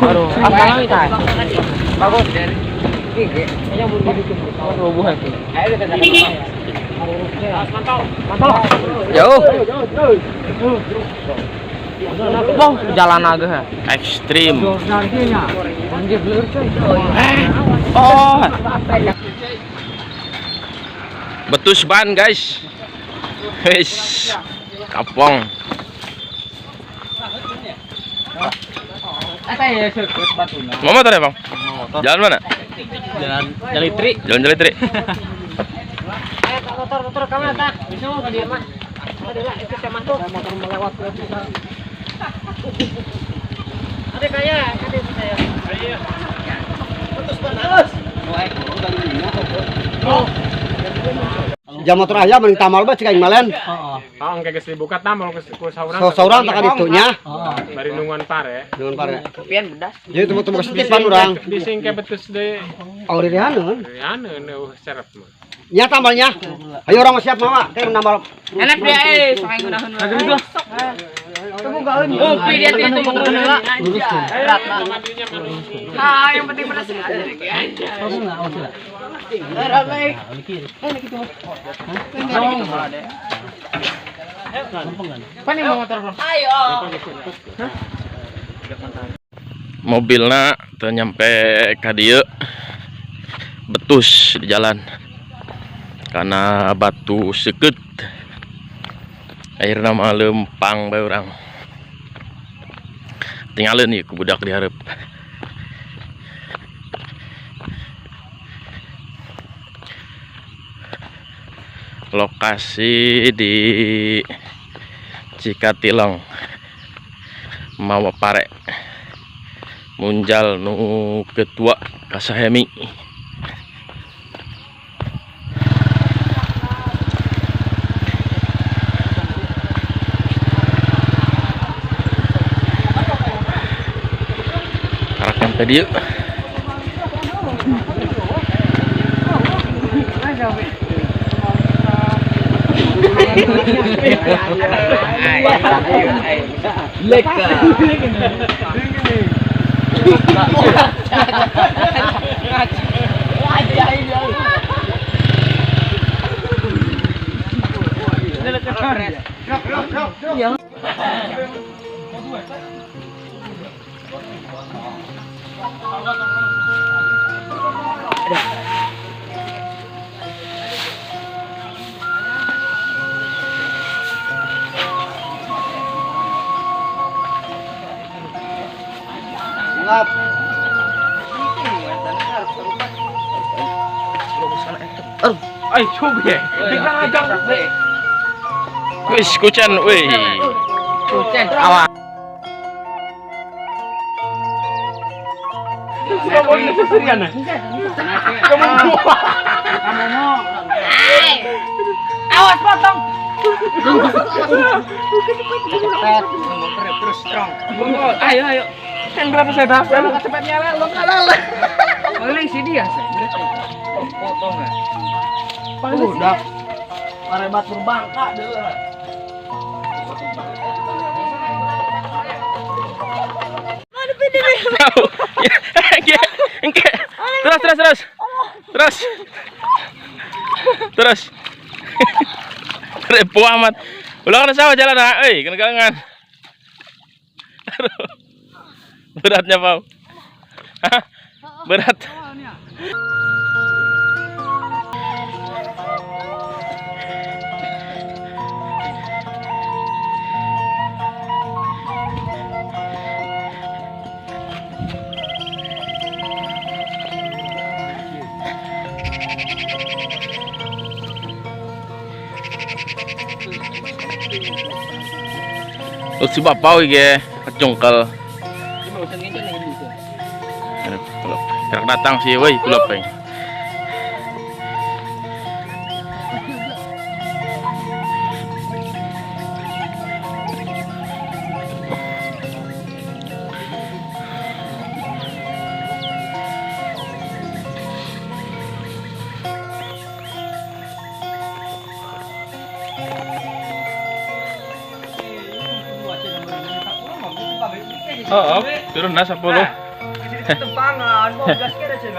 Aduh, apa lagi tah? Bagus. Kayaknya buru-buru itu. Roboh itu. Ayo kita jalan. Mantap. Jauh. Bang, jalan agak Ekstrim. Oh. Betus ban guys. Wis. Kapong. Mau motor ya bang? Jalan mana? Jalan Jalitri. Jalan Jalitri. Motor kamu tak? Bisa mau dia mah? Adalah itu saya masuk motor melewat ke kita. Ada kaya, ada saya. Iya. Putus panas. Oh. Jam motor ayam mending tamal ba cik aing malen. Heeh. Oh, engke geus dibuka tamal ku saurang. Saurang tak ditunya. Bari nungguan pare. Nungun pare. Pian bedas. Jadi temu-temu setipan urang. Disingke betus deui. Oh di haneun. Anu nu serep mah. Nya tamalnya. Ayo orang siap mama, teh nambal. Enak dia sok aing udahan. Tunggu gaeun. Kopi dia itu motor heula. Berat. Ah, yang penting bedas aja. Mobilnya teu nyampe ka dieu. Betus di jalan. Karena batu seukeut. Airna mah lempang bae urang. Tinggalin nih ku budak di hareup. Lokasi di Cikatilong mawa pare munjal nu ketua kasahemi. Arakan tadi yuk. Leka. Ngap. Ai coba ya. Tinggal ajang. Wis kucen weh. Kucen awas. Kamu Awas potong. terus strong. Ayo. Yang berapa saya dapat? Cepat nyala, lo kalah. Paling si dia saya. Potong ya. Udah. Parebat berbangka deui. Terus. Repo amat. Ulah kana sawah jalan euy, kana galengan. Aduh. Beratnya, Pau. Hah? Berat. Lu si bapau ge kecungkel. Yang datang sih, woi, kulap peng. Oh, turun na 10. Tempangan, mau gas kira sih.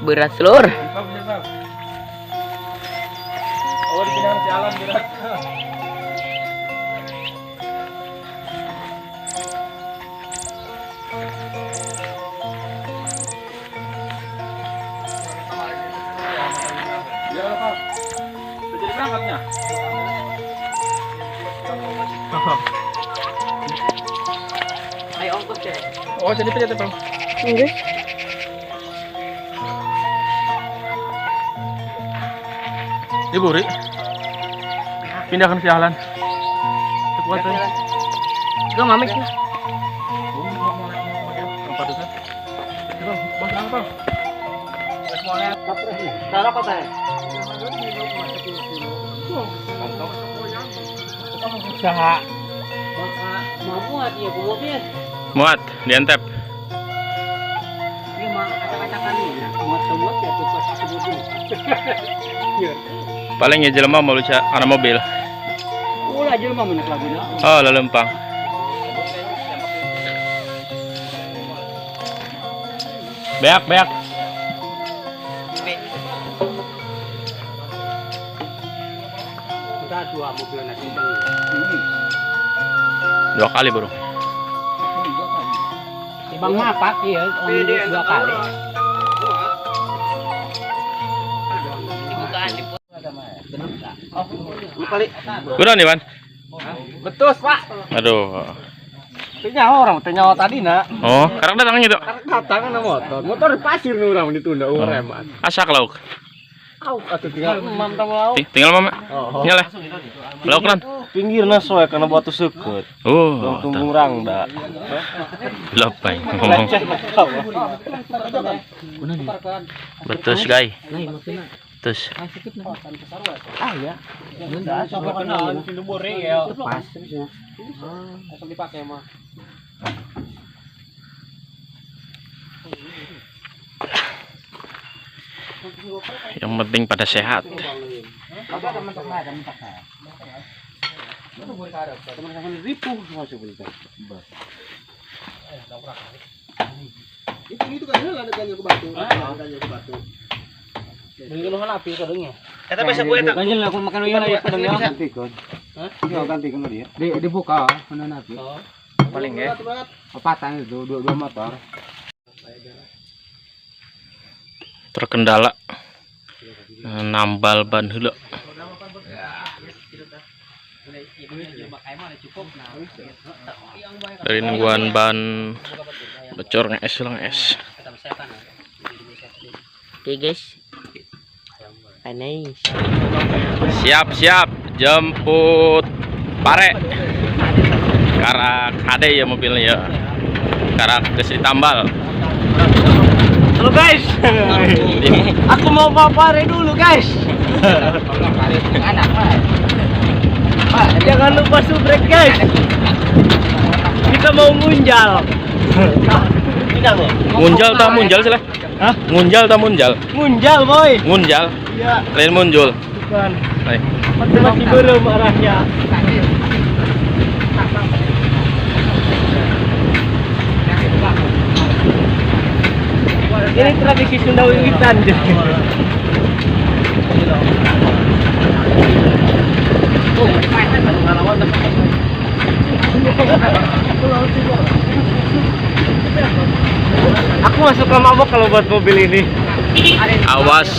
Berat seluruh. Oh, di pinggir jalan berat. Ya, Pak. Sudah jadi berangkatnya? Ayo ongkos deh. Oh, jadi pencet, Bang. Enggak. Ibu Ri. Pindahkan ke jalan. Kekuatan. Gua mamik sih. Cara apa teh? Usaha. Mampu hati ya mobil. Muat, diantep. Ini mah acak-acakan nih. Muat ya tuh pas mobil. Paling ya jelema mau lucu ana mobil. Ulah jelema menek laguna. Oh, lelempang. Beak. Kita dua mobil nasi bang. 2 kali, Bro. Bang mah pakai ya, dua kali. Kali. Udah nih, Wan. Betul, Pak. Aduh. Nyawa tadi nak. Oh, sekarang datang gitu. Datang na motor di pasir nih orang ditunda remat. Asak lauk. Atuh tinggal mam tamu lauk. Tinggal Mama. Oh. Tinggal ya. Lauk kan. Pinggirna soe kana batu seukut. Oh, Tunggu urang da. Lepai ngomong. Betul, guys. Terus. Ah ya. Coba kenal di bore ya. Pas. Langsung dipakai mah. Yang penting pada sehat. Itu kan ada ganjil ke batu. Ganjil ke batu. Mungkin lu api kadangnya. Eta bisa gue tak. Ganjil aku makan ieu ya kadangnya. Ganti kon. Hah? Iya ganti kon dia. Dibuka mana napi. Paling ya. Papatan itu dua motor. Terkendala nambal ban heula. Dari nungguan ban bocor nges. Oke guys. Aneh. Siap jemput pare. Karak ade ya mobilnya ya. Karak geus ditambal. Halo guys. Aku mau papare dulu guys. Jangan lupa subrek guys. Kita mau ngunjal. Munjal tak munjal sih lah. Hah? Munjal tak munjal. Ngunjal boy. Munjal. Iya. Lain munjul. Bukan. Baik. Masih belum arahnya. Ini tradisi Sunda Wiwitan. Aku masuk ke mabok kalau buat mobil ini. Awas.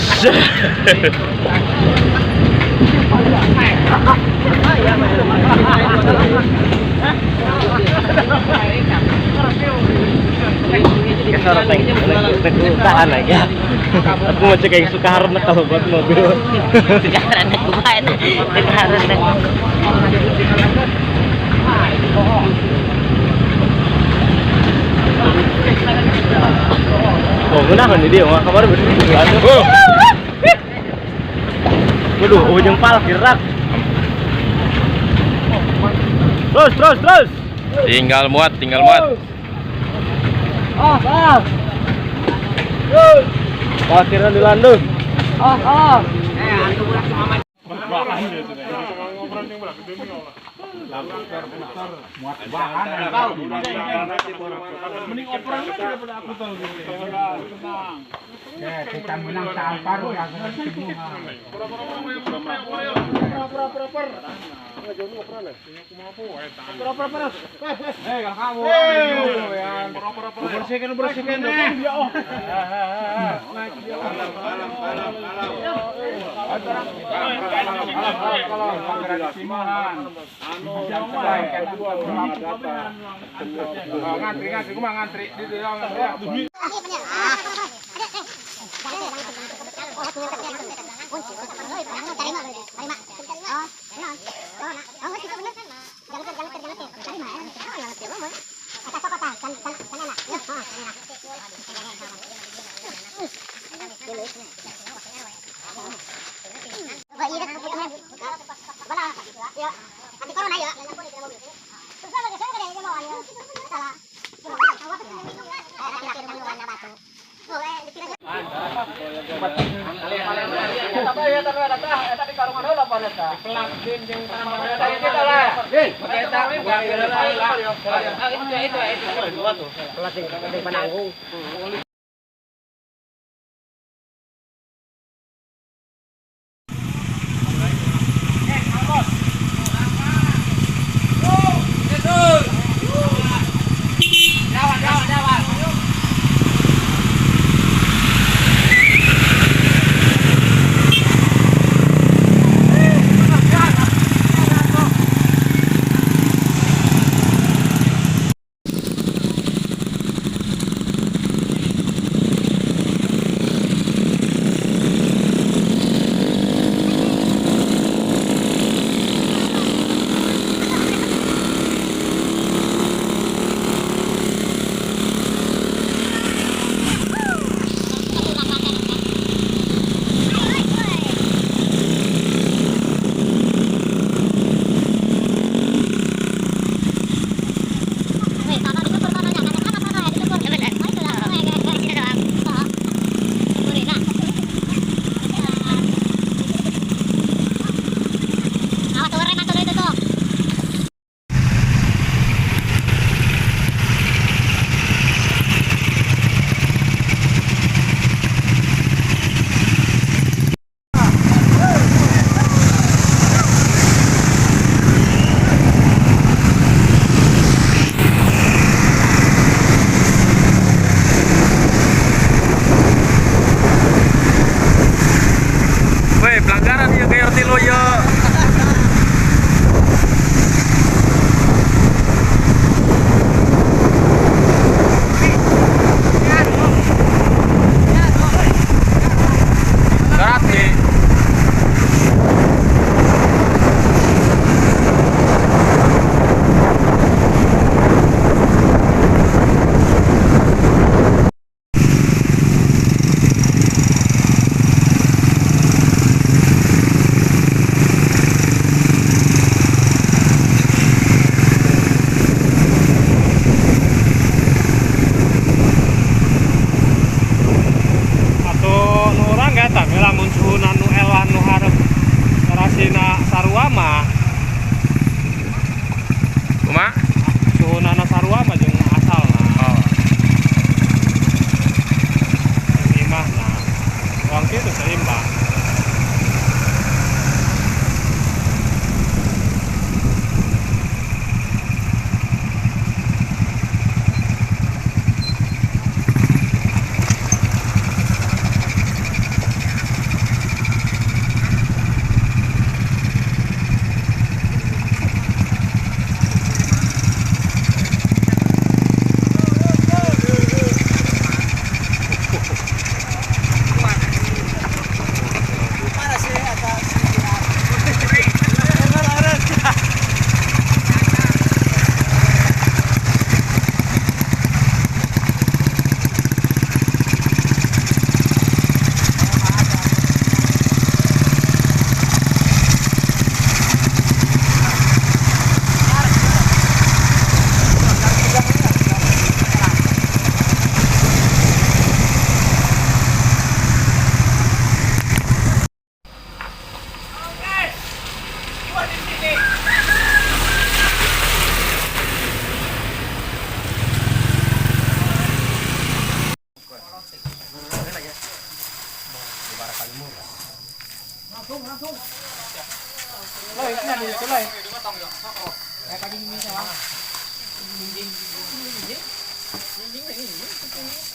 Tahan aja. Aku mau cek yang suka harna kalau buat mobil. Sekarang gua itu. Sekarang. Oh, gunakan ini dia, mah kabar bersih. Waduh, ujung pal gerak. Terus. Tinggal muat. Parkiran di landung. Muat bahan. Mending operan daripada aku tahu gitu. Ya, kita menang sampar ya semua. Bersihkan. Ngantri, gua ngantri di dalam ya.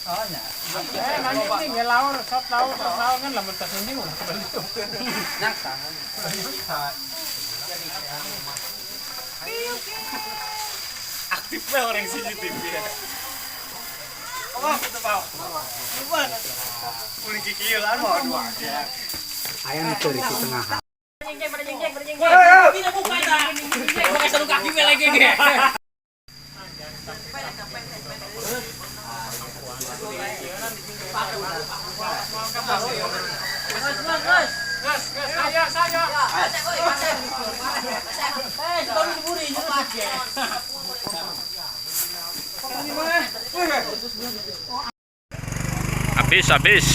Ini ngelawar, sok tahu kan lah bertasnya ulah kembali. Aktifnya orang CCTV ya. Oh, betul Pak. Kuning kikilan mau dua. Ayam itu di tengah. Tidak buka dah. Pakai sarung kaki lagi ge. Habis.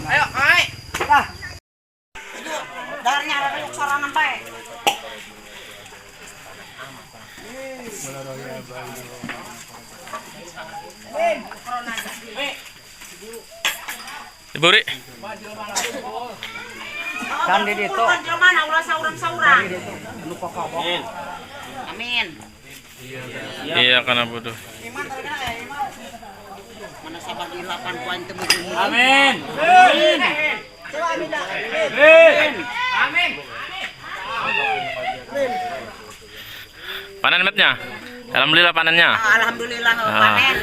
Ayo, ai. Dah. Darnya ada yuk sorangan bae. Ibu Ri. Kan di situ. Mana ulah sauran-sauran. Amin. Iya karena bodoh. Mana sabar di 8 poin temu. Amin. Panen metnya. Alhamdulillah panennya. Alhamdulillah panen.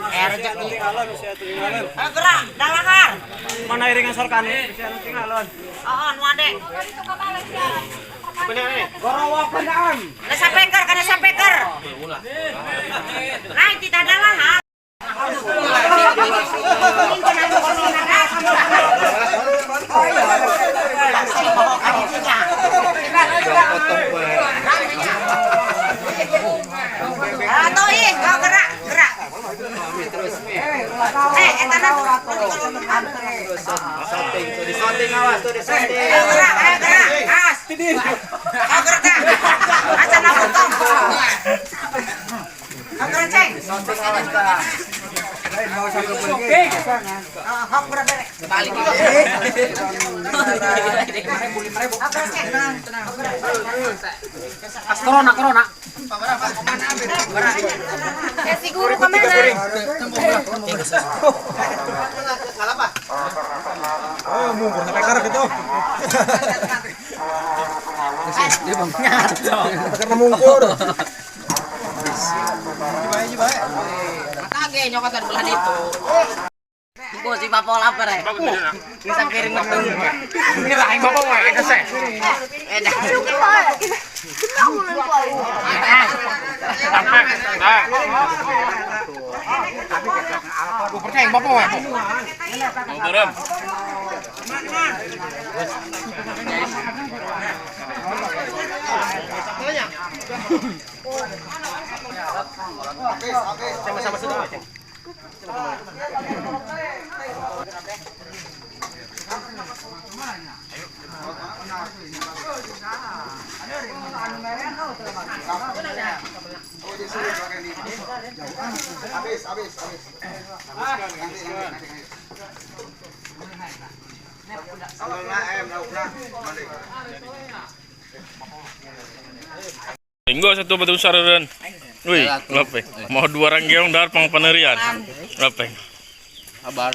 Rezeki. Gerak, dalahar. Mana iringan sorkan nih? Bisa tinggalon. Nu ade. Bener nih. Gorowo pendaan. Kana sapeker. Nah, tidak dalahar. Atau kau gerak. Disoting awas tuh disoting. Gerak. As. Kau gerak. Acan aku tong. Kau gerak, Ceng. Hak berapa? Balik. Corona. Si guru kemana? Kenapa? Oh, mungkur sampai karat itu. Dia bangnya. Karena mungkur. Baik. Kage nyokot dari belah itu. Ibu si bapak lapar ya. Bisa piring metu. Ini rahang bapak mah ada sih. Aku percaya bapak mah. Turun. Sama-sama sudah. Enggak satu batu sareun. Wih, ngapain? Mau 2 orang geong dar pang penerian. Ngapain? Kabar.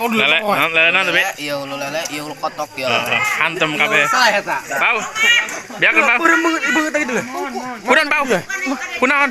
Lele nanti. Iya, lele, iya kotok ya. Hantem kabeh. Salah eta. Bau. Biarkan bau. Urang ibu tadi dulu. Kunaon bau? Kunaon?